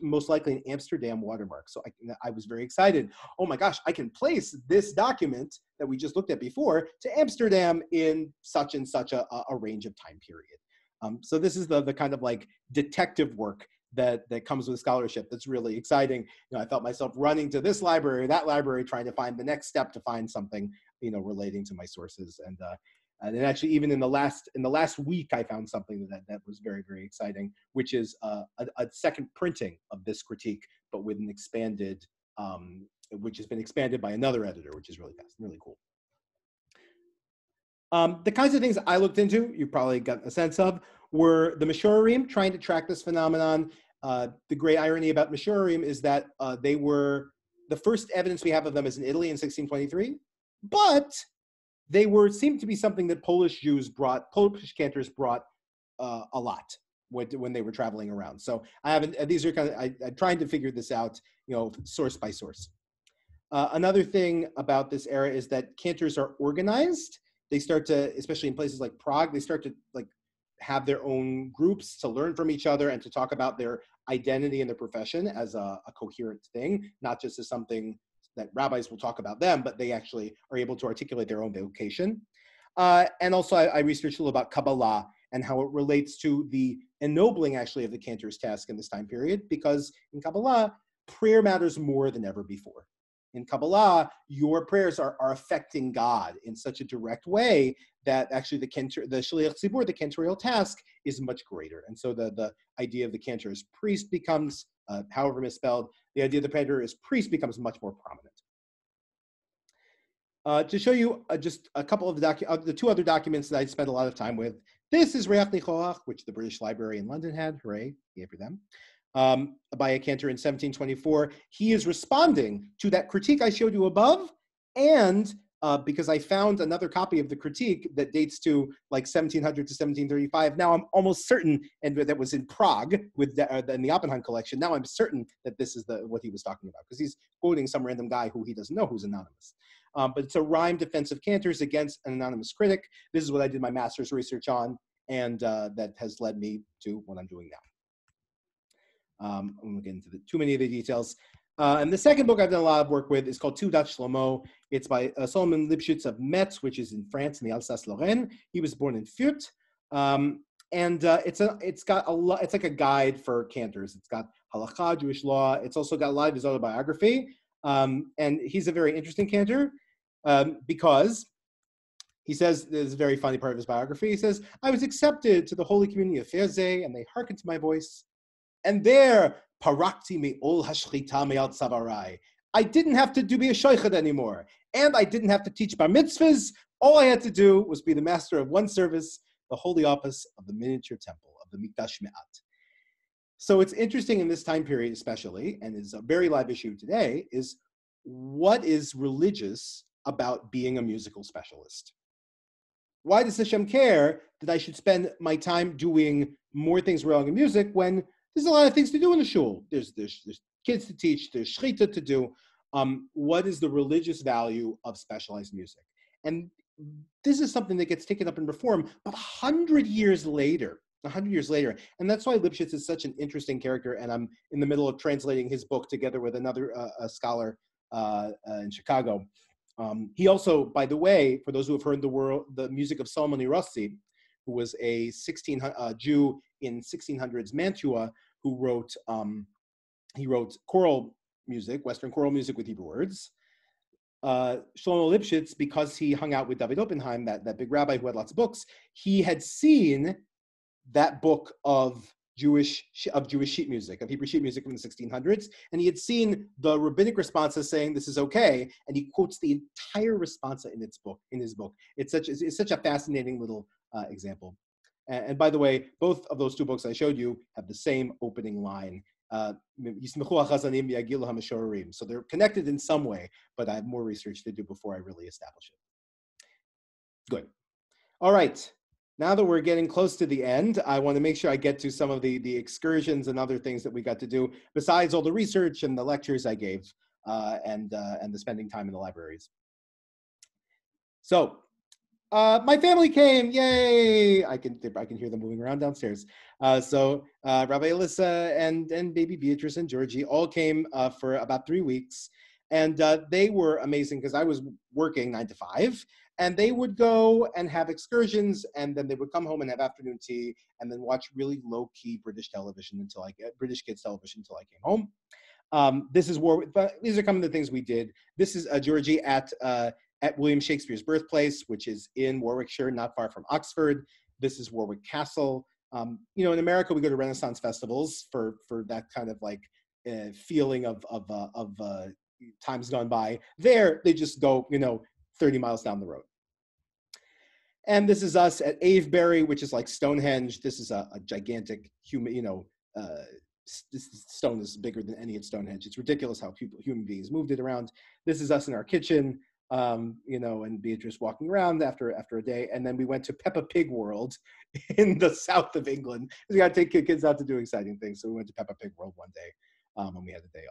most likely an Amsterdam watermark. So I was very excited. Oh my gosh, I can place this document that we just looked at before to Amsterdam in such and such a range of time period. So this is the kind of like detective work that comes with scholarship that's really exciting. I felt myself running to this library, that library, trying to find the next step to find something, relating to my sources. And then actually, even in the last week, I found something that was very, very exciting, which is a second printing of this critique, but with an expanded, which has been expanded by another editor, which is really fast, really cool. The kinds of things I looked into, you probably got a sense of, were the Mishorim, trying to track this phenomenon. The great irony about Mishorim is that they were, the first evidence we have of them is in Italy in 1623, but they seemed to be something that Polish cantors brought a lot. when they were traveling around. So I haven't, these are kind of, I'm trying to figure this out, source by source. Another thing about this era is that cantors are organized. They start to, especially in places like Prague, they start to like have their own groups to learn from each other and to talk about their identity and their profession as a coherent thing, not just as something that rabbis will talk about them, but they actually are able to articulate their own vocation. And also I researched a little about Kabbalah and how it relates to the ennobling actually of the cantor's task in this time period, because in Kabbalah, prayer matters more than ever before. In Kabbalah, your prayers are affecting God in such a direct way that actually the Shliach Tzibur, the cantorial task, is much greater. And so the idea of the cantor as priest becomes, however misspelled, the idea of the cantor as priest becomes much more prominent. To show you just a couple of the two other documents that I spent a lot of time with, this is Reach Nichoach, which the British Library in London had, hooray, yay for them. By a cantor in 1724. He is responding to that critique I showed you above, and because I found another copy of the critique that dates to like 1700 to 1735. Now I'm almost certain, and that was in Prague with in the Oppenheim collection. Now I'm certain that this is what he was talking about, because he's quoting some random guy who he doesn't know, who's anonymous. But it's a rhyme defense of cantors against an anonymous critic. This is what I did my master's research on, and that has led me to what I'm doing now. I won't get into too many of the details. And the second book I've done a lot of work with is called Teudat Shlomo. It's by Solomon Lipschitz of Metz, which is in France, in the Alsace-Lorraine. He was born in Fürth. It's got a lot. It's like a guide for cantors. It's got halakha, Jewish law. It's also got a lot of his autobiography. And he's a very interesting cantor because he says, there's a very funny part of his biography. He says, I was accepted to the holy community of Ferzeh, and they hearkened to my voice. And there, parakti me ol hashchita me'al tzavarai. I didn't have to be a shoichet anymore. And I didn't have to teach bar mitzvahs. All I had to do was be the master of one service, the holy office of the miniature temple, of the Mikdash Me'at. So it's interesting in this time period especially, and is a very live issue today, is what is religious about being a musical specialist? Why does Hashem care that I should spend my time doing more things related to music when there's a lot of things to do in the shul? There's kids to teach, there's shechita to do. What is the religious value of specialized music? And this is something that gets taken up in Reform, but 100 years later, and that's why Lipschitz is such an interesting character, and I'm in the middle of translating his book together with another scholar in Chicago. He also, by the way, for those who have heard the music of Salmoni Rossi, who was a Jew in 1600s Mantua, who wrote choral music, Western choral music with Hebrew words. Shlomo Lipschitz, because he hung out with David Oppenheim, that big rabbi who had lots of books, he had seen that book of Jewish sheet music, of Hebrew sheet music from the 1600s, and he had seen the rabbinic responses saying this is okay, and he quotes the entire responsa in his book. It's such a fascinating little example. And by the way, both of those two books I showed you have the same opening line. So they're connected in some way, but I have more research to do before I really establish it. Good. All right. Now that we're getting close to the end, I want to make sure I get to some of the excursions and other things that we got to do, besides all the research and the lectures I gave and the spending time in the libraries. So my family came, yay! I can hear them moving around downstairs. So Rabbi Alyssa and baby Beatrice and Georgie all came for about 3 weeks. And they were amazing because I was working 9 to 5. And they would go and have excursions, and then they would come home and have afternoon tea, and then watch really low-key British television British kids television until I came home. These are some of the things we did. This is Georgie at William Shakespeare's birthplace, which is in Warwickshire, not far from Oxford. This is Warwick Castle. In America, we go to Renaissance festivals for that kind of like feeling of times gone by. There, they just go, 30 miles down the road. And this is us at Avebury, which is like Stonehenge. This is a gigantic human, this stone is bigger than any at Stonehenge. It's ridiculous how human beings moved it around. This is us in our kitchen. you know, and Beatrice walking around after a day. And then we went to Peppa Pig World in the south of England. We got to take kids out to do exciting things. So we went to Peppa Pig World one day when we had a day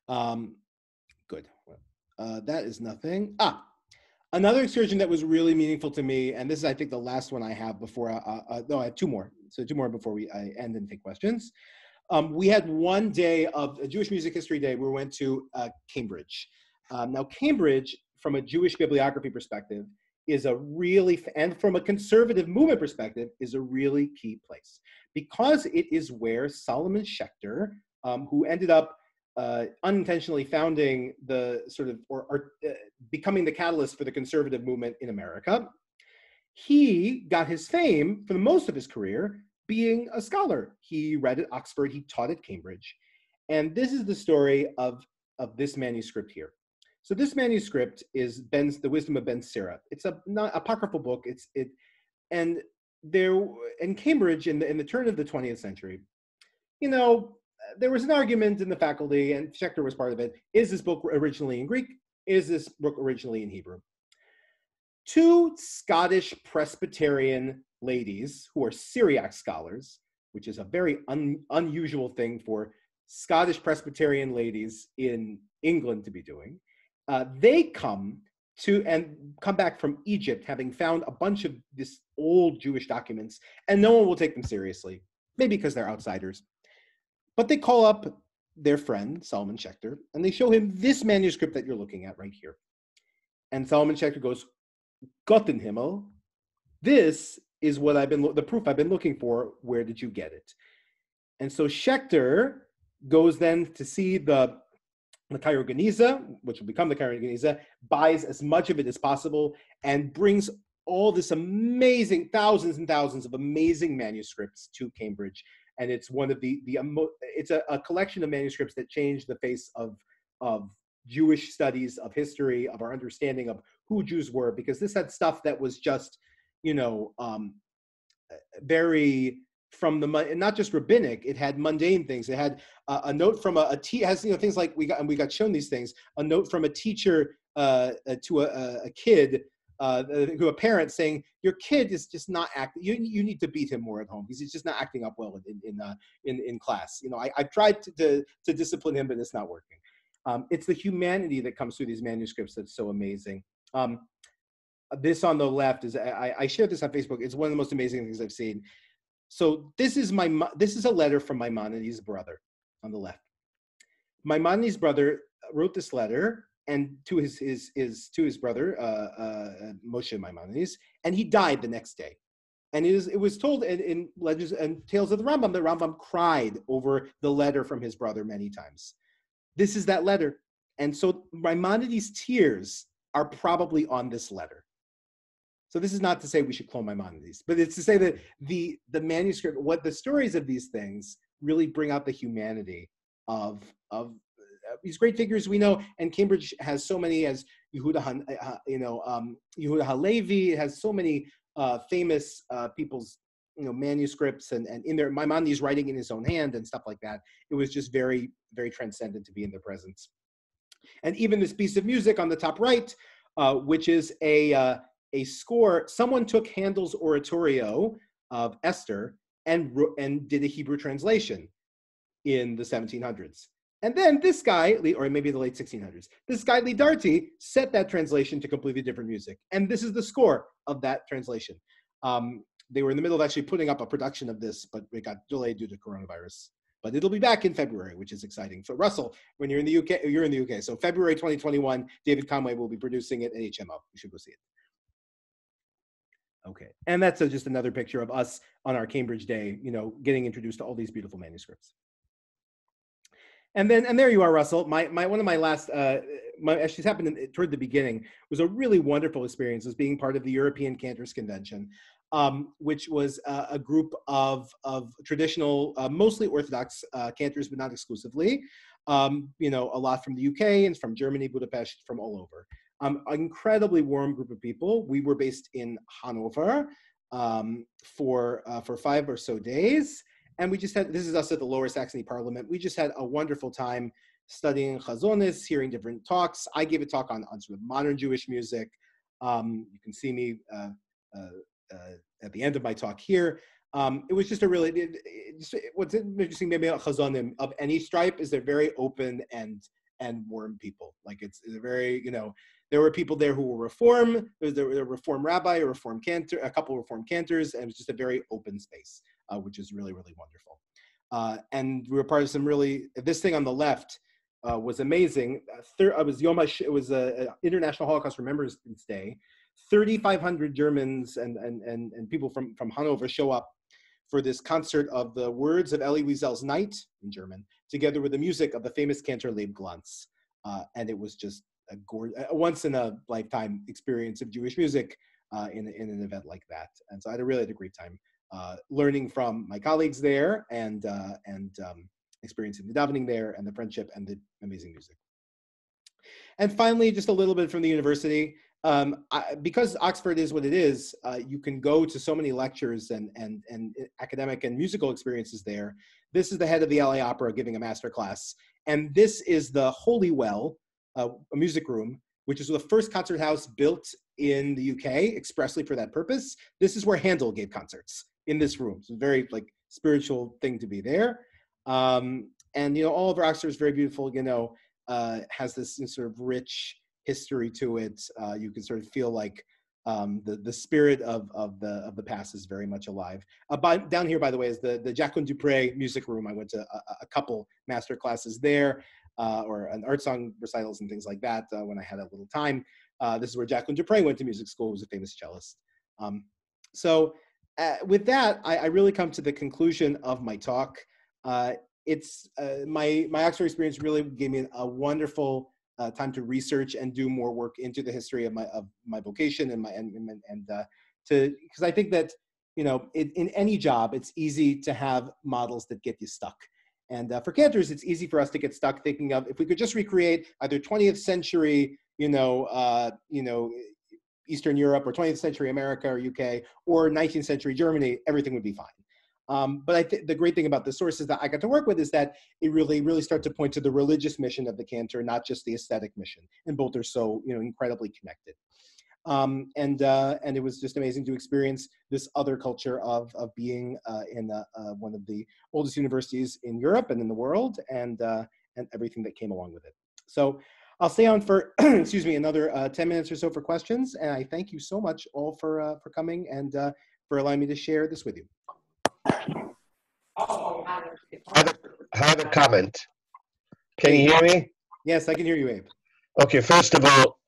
off. Good. That is nothing. Another excursion that was really meaningful to me, and this is, I think, the last one I have before, no, I have two more. So two more before I end and take questions. We had one day of a Jewish Music History Day. We went to Cambridge. Now, Cambridge, from a Jewish bibliography perspective, is a really, and from a conservative movement perspective, is a really key place. Because it is where Solomon Schechter, who ended up unintentionally founding the sort of, or becoming the catalyst for the conservative movement in America, he got his fame for the most of his career being a scholar. He read at Oxford, he taught at Cambridge. And this is the story of this manuscript here. So this manuscript is The Wisdom of Ben Sira. It's a not apocryphal book. And there in Cambridge in the turn of the 20th century, you know, there was an argument in the faculty, and Schechter was part of it. Is this book originally in Greek? Is this book originally in Hebrew? Two Scottish Presbyterian ladies who are Syriac scholars, which is a very unusual thing for Scottish Presbyterian ladies in England to be doing. They come back from Egypt, having found a bunch of this old Jewish documents, and no one will take them seriously, maybe because they're outsiders. But they call up their friend, Solomon Schechter, and they show him this manuscript that you're looking at right here. And Solomon Schechter goes, Gott in Himmel, this is what the proof I've been looking for. Where did you get it? And so Schechter goes then to see the Cairo Geniza, which will become the Cairo Geniza, buys as much of it as possible, and brings all this amazing, thousands and thousands of amazing manuscripts to Cambridge. And it's one of it's a collection of manuscripts that changed the face of Jewish studies, of history, of our understanding of who Jews were, because this had stuff that was just, you know, very from not just rabbinic. It had mundane things. It had a note from has, you know, things like we got shown these things. A note from a teacher to a kid, to a parent, saying, your kid is just not acting. You need to beat him more at home because he's just not acting up well in class. You know, I've tried to discipline him, but it's not working. It's the humanity that comes through these manuscripts that's so amazing. This on the left is, I shared this on Facebook. It's one of the most amazing things I've seen. So this is a letter from Maimonides' brother on the left. Maimonides' brother wrote this letter and to his brother Moshe Maimonides, and he died the next day. And it was told in Legends and Tales of the Rambam that Rambam cried over the letter from his brother many times. This is that letter. And so Maimonides' tears are probably on this letter. So this is not to say we should clone Maimonides, but it's to say that the manuscript, what the stories of these things really bring out the humanity of these great figures we know. And Cambridge has so many, as Yehuda Halevi. It has so many famous people's, you know, manuscripts and in there, Maimonides writing in his own hand and stuff like that. It was just very, very transcendent to be in their presence. And even this piece of music on the top right, which is a score. Someone took Handel's oratorio of Esther and did a Hebrew translation in the 1700s. And then this guy, or maybe the late 1600s, this guy Lee Darty set that translation to completely different music. And this is the score of that translation. They were in the middle of actually putting up a production of this, but it got delayed due to coronavirus. But it'll be back in February, which is exciting. So Russell, when you're in the UK, you're in the UK. So February 2021, David Conway will be producing it at HMO. You should go see it. Okay, and that's just another picture of us on our Cambridge day, you know, getting introduced to all these beautiful manuscripts. And there you are, Russell. One of my last, actually happened toward the beginning, was a really wonderful experience, was being part of the European Cantors Convention, which was a group of traditional, mostly Orthodox cantors, but not exclusively. You know, a lot from the UK and from Germany, Budapest, from all over. An incredibly warm group of people. We were based in Hanover for 5 or so days. And we just had, this is us at the Lower Saxony Parliament. We just had a wonderful time studying chazonis, hearing different talks. I gave a talk on sort of modern Jewish music. You can see me at the end of my talk here. It was just a really, what's interesting maybe about chazonim of any stripe is they're very open and warm people. Like it's a very, you know, there were people there who were Reform. There was a Reform rabbi, a Reform cantor, a couple of Reform cantors, and it was just a very open space, which is really, really wonderful. And we were part of some really, this thing on the left was amazing. It was an International Holocaust Remembrance Day. 3,500 Germans and people from Hanover show up for this concert of the words of Elie Wiesel's Night in German, together with the music of the famous cantor Leib Glantz. And it was just a once in a lifetime experience of Jewish music in an event like that. And so I really had a great time learning from my colleagues there and experiencing the davening there and the friendship and the amazing music. And finally, just a little bit from the university. Because Oxford is what it is, you can go to so many lectures and academic and musical experiences there. This is the head of the LA Opera giving a master class. And this is the Holy Well, a music room, which is the first concert house built in the UK expressly for that purpose. This is where Handel gave concerts, in this room. It's a very like spiritual thing to be there. And you know, all of Oxford is very beautiful, you know, has this sort of rich history to it. You can sort of feel like the spirit of the past is very much alive. Down here, by the way, is the Jacqueline Dupre music room. I went to a couple master classes there, or an art song recitals and things like that when I had a little time. This is where Jacqueline Dupre went to music school, who was a famous cellist. So with that, I really come to the conclusion of my talk. It's my Oxford experience really gave me a wonderful time to research and do more work into the history of my vocation because I think that, you know, in any job, it's easy to have models that get you stuck. And for cantors, it's easy for us to get stuck thinking of if we could just recreate either 20th century, Eastern Europe or 20th century America or UK or 19th century Germany, everything would be fine. But I think the great thing about the sources that I got to work with is that it really starts to point to the religious mission of the cantor, not just the aesthetic mission. And both are so, you know, incredibly connected. And it was just amazing to experience this other culture of being in one of the oldest universities in Europe and in the world, and everything that came along with it. So I'll stay on for, excuse me, another 10 minutes or so for questions. And I thank you so much all for coming and for allowing me to share this with you. I have a comment. Can you hear me? Yes, I can hear you, Abe. Okay, first of all,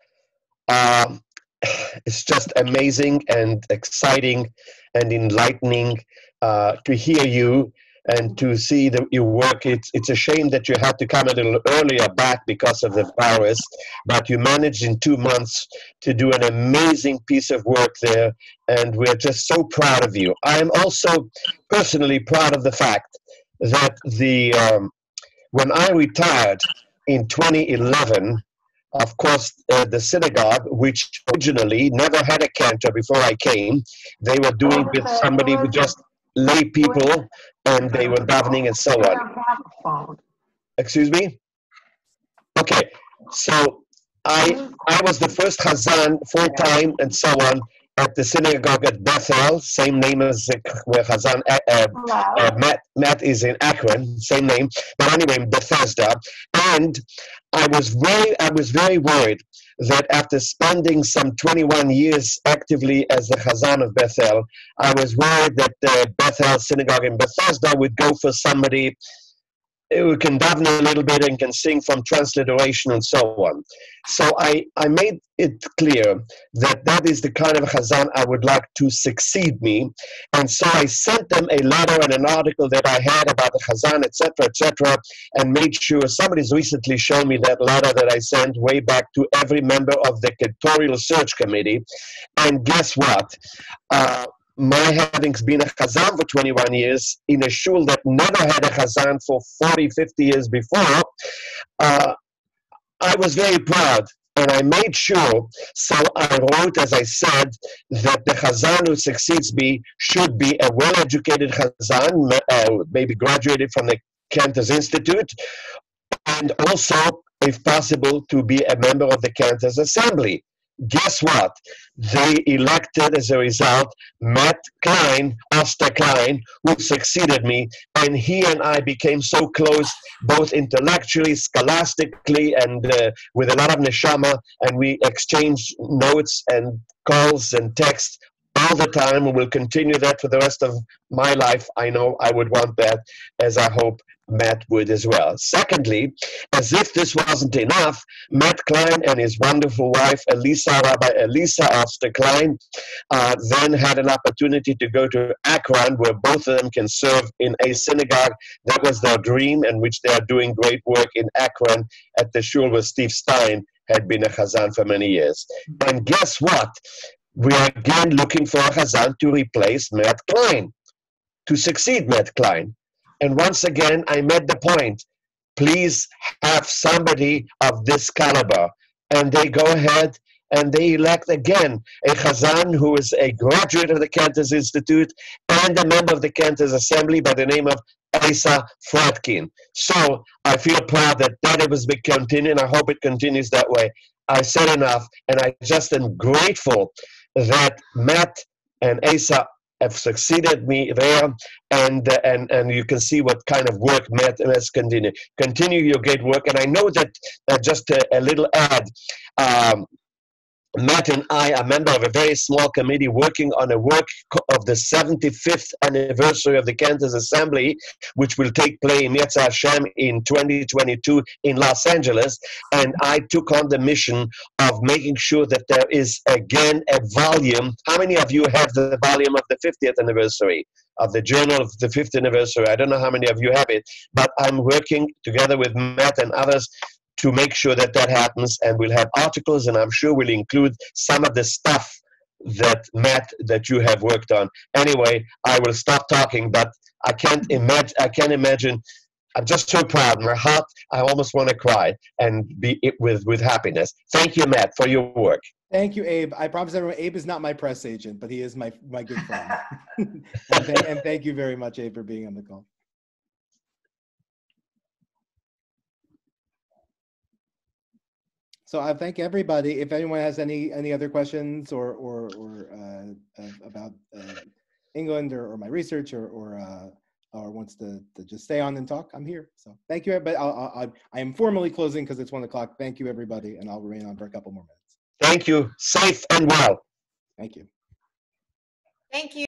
it's just amazing and exciting and enlightening to hear you and to see your work. It's a shame that you had to come a little earlier back because of the virus, but you managed in 2 months to do an amazing piece of work there, and we're just so proud of you. I'm also personally proud of the fact that when I retired in 2011, of course, the synagogue, which originally never had a cantor before I came, they were doing with somebody with just lay people, and they were davening and so on. Excuse me? Okay, so I was the first Hazzan full-time and so on at the synagogue at Bethel, same name as where Hazzan Matt is in Akron, same name, but anyway, in Bethesda. And I was very worried that after spending some 21 years actively as the Hazzan of Bethel, I was worried that the Bethel synagogue in Bethesda would go for somebody who can daven a little bit and can sing from transliteration and so on. So I made it clear that that is the kind of Hazzan I would like to succeed me. And so I sent them a letter and an article that I had about the Hazzan, etc., and made sure somebody's recently shown me that letter that I sent way back to every member of the cantorial search committee. And guess what? My having been a Hazzan for 21 years in a shul that never had a Hazzan for 40, 50 years before, I was very proud And I made sure, so I wrote, as I said, that the Hazzan who succeeds me should be a well-educated Hazzan, maybe graduated from the Cantors Institute, and also, if possible, to be a member of the Cantors Assembly. Guess what? They elected, as a result, Matt Austerklein, who succeeded me, and he and I became so close, both intellectually, scholastically, and with a lot of neshama, and we exchanged notes and calls and texts all the time. We will continue that for the rest of my life. I know I would want that, as I hope Matt would as well. Secondly, as if this wasn't enough, Matt Klein and his wonderful wife, Rabbi Elisa Austerklein, then had an opportunity to go to Akron, where both of them can serve in a synagogue. That was their dream, and which they are doing great work in Akron at the shul where Steve Stein had been a Chazan for many years. And guess what? We are again looking for a Chazan to replace Matt Klein, to succeed Matt Klein. And once again, I made the point, please have somebody of this caliber. And they go ahead and they elect again a Chazan who is a graduate of the Cantors Institute and a member of the Cantors Assembly by the name of Asa Fratkin. So I feel proud that it was continuing. I hope it continues that way. I said enough, and I just am grateful that Matt and Asa have succeeded me there, and you can see what kind of work Matt has continued. Continue your great work, and I know that just a little ad. Matt and I are a member of a very small committee working on a work of the 75th anniversary of the Cantors Assembly, which will take place in Yetzer Hashem in 2022 in Los Angeles. And I took on the mission of making sure that there is again a volume. How many of you have the volume of the 50th anniversary of the Journal of the 50th anniversary? I don't know how many of you have it, but I'm working together with Matt and others to make sure that happens, and we'll have articles, and I'm sure we'll include some of the stuff that Matt, that you have worked on. Anyway, I will stop talking, but I can't imagine. I'm just so proud. My heart, I almost want to cry and be with happiness. Thank you, Matt, for your work. Thank you, Abe. I promise everyone, Abe is not my press agent, but he is my good friend. and thank you very much, Abe, for being on the call. So I thank everybody. If anyone has any other questions or about England or my research or wants to just stay on and talk, I'm here. So thank you, but I am formally closing because it's 1 o'clock. Thank you, everybody, and I'll remain on for a couple more minutes. Thank you. Safe and well. Thank you. Thank you.